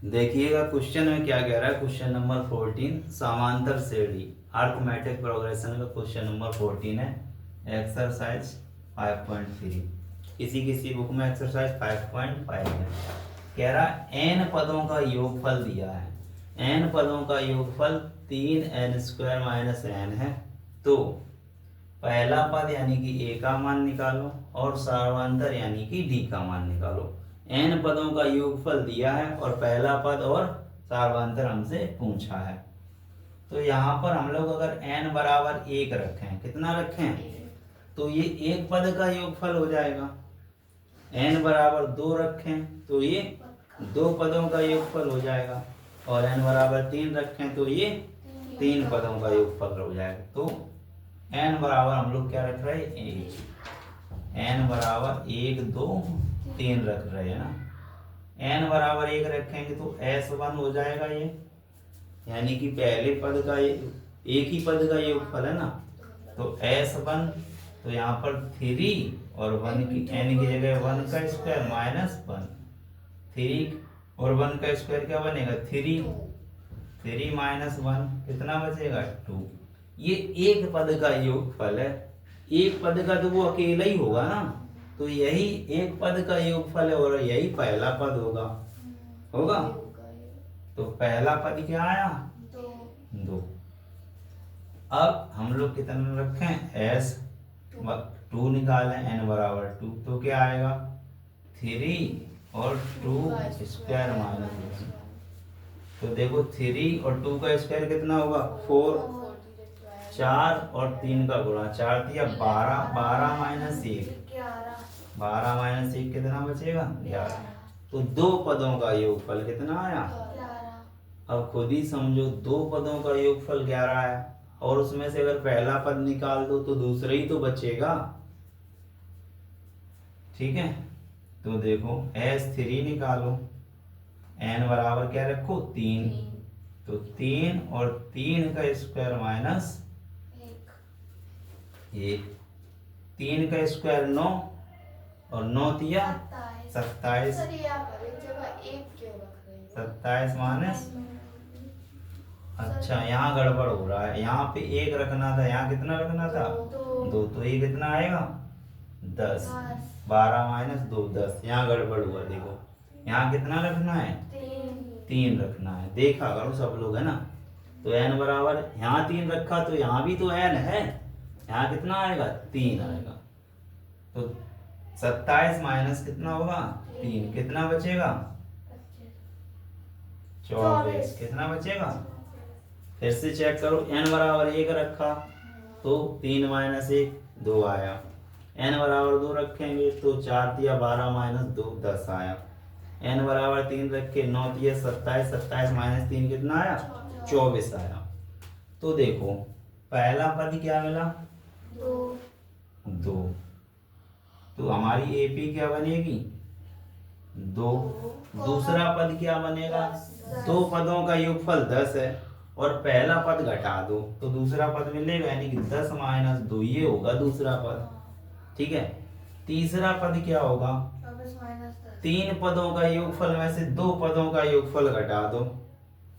देखिएगा क्वेश्चन में क्या कह रहा है। क्वेश्चन नंबर 14 समांतर श्रेणी अर्थमेटिक प्रोग्रेशन का क्वेश्चन नंबर 14 है। एक्सरसाइज 5.3 किसी किसी बुक में एक्सरसाइज 5.5 है। कह रहा n पदों का योगफल दिया है। n पदों का योगफल 3n² - n है। तो पहला पद यानी कि a का मान निकालो और सार्वधातर यानी कि d का मान निकालो। n पदों का योगफल दिया है और पहला पद और सार्वधातर हमसे पूछा है। तो यहाँ पर हम लोग अगर n बराबर 1 रखें, कितना रखें, तो ये एक पद का योगफल हो जाएगा। n बराबर 2 रखें तो ये दो पदों का योगफल हो जाएगा। और n बराबर 3 रखें तो ये 3 पदों का योगफल हो जाएगा। तो n बराबर हम लोग क्या रख रहे हैं, 1। n बराबर 1 2 3 रख रहे हैं ना। n बराबर 1 रखेंगे तो s1 हो जाएगा ये, यानी कि पहले पद का एक ही पद का योगफल है ना। तो s1 तो यहाँ पर 3 और 1 की n की जगह 1 का स्क्वायर -1, 3 और 1 का स्क्वायर क्या बनेगा 3 -1 कितना बचेगा 2। ये एक पद का योगफल है। एक पद का तो वो अकेला ही होगा ना, तो यही एक पद का योगफल है और यही पहला पद होगा। तो पहला पद क्या आया 2। अब हम लोग कितना रखें s2 निकालें, n बराबर 2 तो क्या आएगा 3 और 2 स्क्वायर -1। तो देखो 3 और 2 का स्क्वायर कितना होगा 4, 4 और 3 का गुणा 4 दिया 12, 12 - 1 कितना बचेगा 11। तो दो पदों का योगफल कितना आया। अब खुद ही समझो, दो पदों का योगफल 11 है और उसमें से अगर पहला पद निकाल दो तो दूसरा ही तो बचेगा। ठीक है, तो देखो s3 निकालो, n बराबर क्या रखो 3, तो 3 और 3 का स्क्वायर -1, 3 का स्क्वायर 9 और 9 दिया 27, 27 माइनस, अच्छा यहाँ गड़बड़ हो रहा है, यहाँ पे 1 रखना था, यहाँ कितना रखना था 2, तो ये कितना आएगा 10, 12 - 2 10, यहाँ गड़बड़ हुआ। देखो यहाँ कितना रखना है 3 रखना है, देखा करो सब लोग है ना। तो n बराबर यहाँ 3 रखा तो यहाँ भी तो n है, यहाँ कितना आएगा 3 आएगा। तो 27 माइनस कितना होगा 3, कितना बचेगा 24, कितना बचेगा। फिर से चेक करो, n बराबर 1 रखा तो 3 - 1 2 आया। n बराबर 2 रखेंगे तो 4 दिया 12 - 2 10 आया। n बराबर 3 रखे 9 दिया 27, 27 - 3 कितना आया 24 आया। तो देखो पहला पद क्या मिला 2, तो हमारी एपी क्या बनेगी 2। दूसरा पद क्या बनेगा, दो पदों का योगफल 10 है और पहला पद घटा दो तो दूसरा पद मिलेगा, यानी कि 10 - 2 ये होगा दूसरा पद। ठीक है, तीसरा पद क्या होगा 3 पदों का योगफल में से 2 पदों का योगफल घटा दो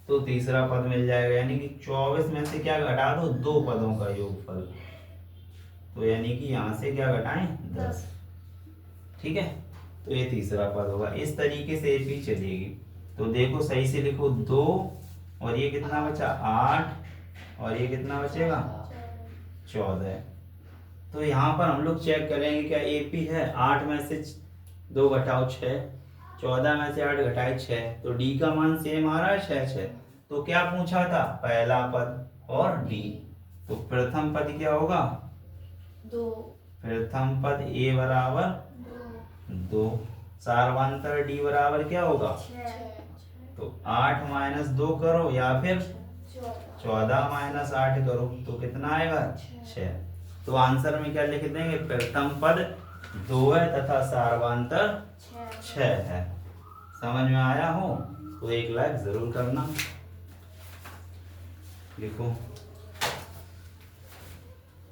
तो तीसरा पद मिल जाएगा, यानी कि 24 में से क्या घटा दो 2 पदों का योगफल, तो यानी कि यहाँ से क्या घटाएं 10। ठीक है, तो ये तीसरा पद होगा। इस तरीके से एपी चलेगी। तो देखो सही से लिखो 2 और ये कितना बचा 8 और ये कितना बचेगा 14। तो यहाँ पर हम लोग चेक करेंगे क्या एपी है, 8 में से 2 घटाओ 6, 14 में से 8 घटाए 6, तो डी का मान सेम आ रहा है 6 6। तो क्या पूछा था पहला पद और डी, तो प्रथम पद क्या होगा 2, प्रथम पद ए बराबर 2, सार्वधातर डी बराबर क्या होगा 6। तो 8 - 2 करो या फिर 14 - 8 करो तो कितना आएगा 6। तो आंसर में क्या लिख देंगे, प्रथम पद 2 है तथा सार्वधातर 6 है। समझ में आया हो तो एक लाइक जरूर करना। लिखो